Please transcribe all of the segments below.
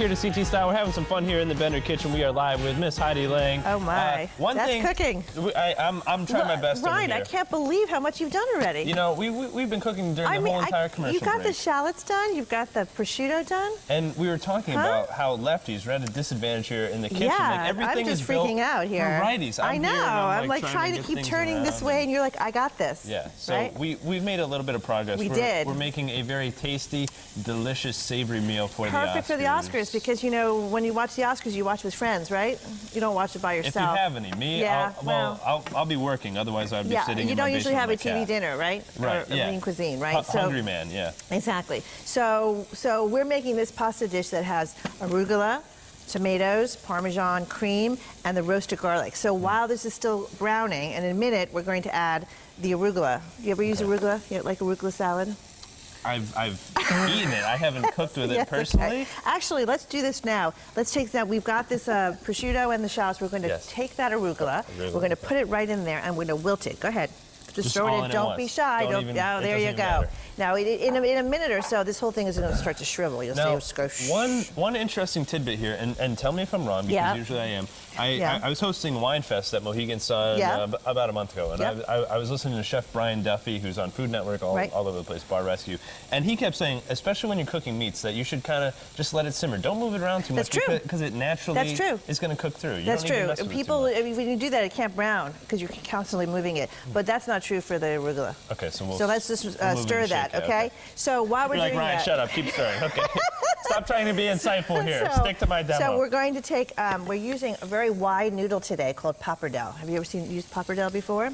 here to CT Style. We're having some fun here in the Bender Kitchen. We are live with Miss Heide Lang. Oh my, that's cooking. I'm trying my best over Ryan, here. I can't believe how much you've done already. You know, we've been cooking during the whole entire commercial You got break. the shallots done, you've got the prosciutto done. And we were talking about how lefties are at a disadvantage here in the kitchen. Yeah, like everything I'm just is freaking built out here. for righties. I know, I'm like trying to keep turning this way and you're like, I got this. Yeah, so right? we've made a little bit of progress. We're making a very tasty, delicious, savory meal for the Oscars. Perfect for the Oscars, because you know, when you watch the Oscars, you watch with friends, right? You don't watch it by yourself. If you have any. Me, yeah, I'll be working, otherwise I'd be sitting in my basement. You don't usually have a TV cat. dinner, right? Right, or Marine cuisine, right? Hungry man, yeah. Exactly. So we're making this pasta dish that has arugula, tomatoes, Parmesan cream, and the roasted garlic. So while this is still browning, and in a minute, we're going to add the arugula. You ever use arugula? You like arugula salad? I've eaten it. I haven't cooked with it personally. Okay. Actually, let's do this now. Let's take that. We've got this prosciutto and the shallots. We're going to take that arugula. We're going to put it right in there, and we're going to wilt it. Go ahead. Just throw it in. Don't be shy. Oh, there you go. Now, in a minute or so, this whole thing is going to start to shrivel. You'll see it go one interesting tidbit here, and tell me if I'm wrong, because usually I am. I was hosting Wine Fest at Mohegan Sun about a month ago, and I was listening to Chef Brian Duffy, who's on Food Network all over the place, Bar Rescue, and he kept saying, especially when you're cooking meats, that you should kind of just let it simmer. Don't move it around too much. That's true. Because it naturally is going to cook through. That's true. People, I mean, when you do that, it can't brown because you're constantly moving it. But that's not true for the arugula. Okay, so let's just stir that, okay? So while we're doing Ryan, that, shut up, keep stirring. Okay. Stop trying to be insightful here. Stick to my demo. So we're going to take, we're using a very wide noodle today called Pappardelle. Have you ever used Pappardelle before?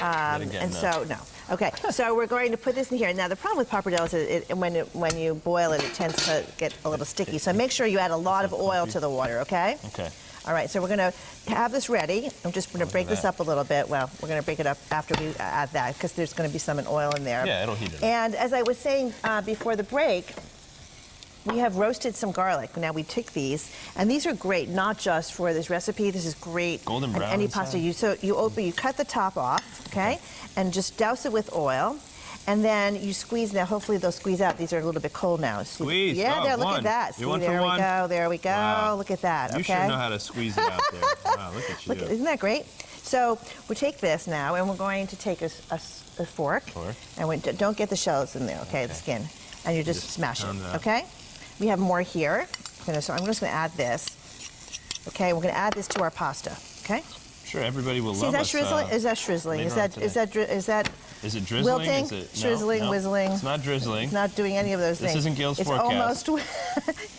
No. Okay, so we're going to put this in here. Now, the problem with Pappardelle is when you boil it, it tends to get a little sticky. So make sure you add a lot of oil to the water, okay? Okay. All right, so we're going to have this ready. I'm just going to break this up a little bit. Well, we're going to break it up after we add that, because there's going to be some oil in there. Yeah, it'll heat it up. And as I was saying before the break, we have roasted some garlic. Now we took these, and these are great, not just for this recipe. This is great. Golden brown. Any pasta. You cut the top off, okay, and just douse it with oil. And then you squeeze. Now, hopefully they'll squeeze out. These are a little bit cold now. Squeeze. Yeah, there. Look at that. See, there we go. There we go. Wow. Look at that. Okay. You sure know how to squeeze it out there. Wow, look at you. Isn't that great? So we take this now, and we're going to take a fork. And don't get the shells in there. Okay, the skin, and you just smash it. Okay. We have more here. So I'm just going to add this. Okay, we're going to add this to our pasta. Okay. Sure, everybody will love us. Is that shrizzling? Is that Is it drizzling? Wilting, is it, drizzling, whizzling? It's not drizzling. It's not doing any of those things. This isn't Gil's forecast.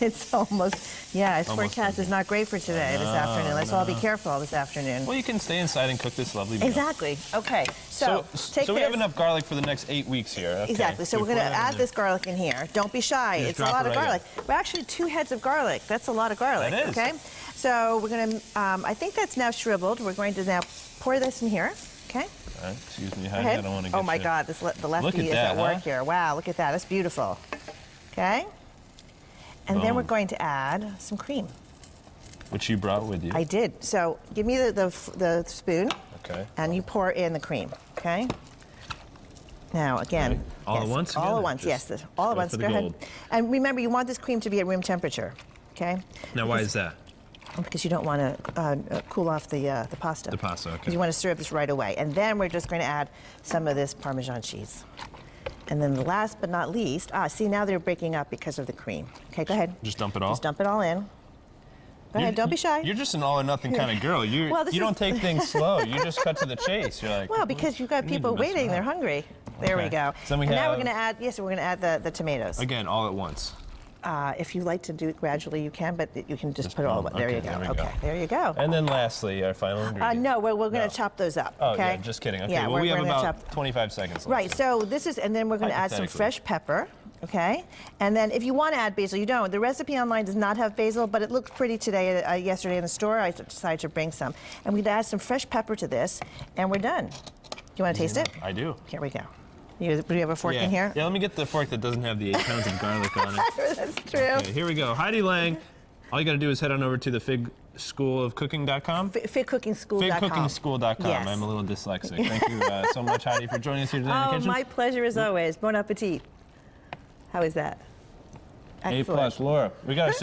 It's almost, its forecast is not great for today, this afternoon. Let's all be careful this afternoon. Well, you can stay inside and cook this lovely meal. Exactly. Okay. So we have enough garlic for the next 8 weeks here. Okay. Exactly. So we're going to add this garlic in here. Don't be shy. It's a lot of garlic. We're actually 2 heads of garlic. That's a lot of garlic. That is. Okay. So we're going to, I think that's now shriveled. We're going to now pour this in here. Okay. All right. Excuse me, Heidi. I don't want to get Oh my God, the lefty is at work here. Wow, look at that. That's beautiful. Okay. And then we're going to add some cream. Which you brought with you. I did. So give me the spoon. Okay. And you pour in the cream. Okay. Now again. All at once? All at once. Yes. All at once. Go ahead. And remember, you want this cream to be at room temperature. Okay. Now, why is that? Because you don't want to cool off the pasta. The pasta, okay. You want to serve this right away. And then we're just going to add some of this Parmesan cheese. And then the last but not least, see, now they're breaking up because of the cream. Okay, go ahead. Just dump it all? Just dump it all in. Go ahead, don't be shy. You're just an all-or-nothing kind of girl. You don't take things slow. You just cut to the chase. You're like, well, because you've got people waiting. They're hungry. There we go. So now we're going to add, we're going to add the tomatoes. Again, all at once. If you like to do it gradually, you can, but you can just put it all. There you go. Okay, there you go. And then lastly, our final ingredient. No, we're going to chop those up. Oh, okay? yeah, just kidding. Okay, yeah, well, we have about 25 seconds left. Right, so this is, and then we're going to add some fresh pepper, okay? And then if you want to add basil, you don't. The recipe online does not have basil, but it looked pretty today, yesterday in the store. I decided to bring some. And we'd add some fresh pepper to this, and we're done. Do you want to taste it? I do. Here we go. Do you have a fork in here? Yeah, let me get the fork that doesn't have the 8 pounds of garlic on it. That's true. Okay, here we go. Heide Lang. All you got to do is head on over to the figschoolofcooking.com. Figcookingschool.com. Figcookingschool.com. Yes. I'm a little dyslexic. Thank you so much, Heidi, for joining us here today in the kitchen. My pleasure as always. Bon appetit. How is that? A+, Laura. We got to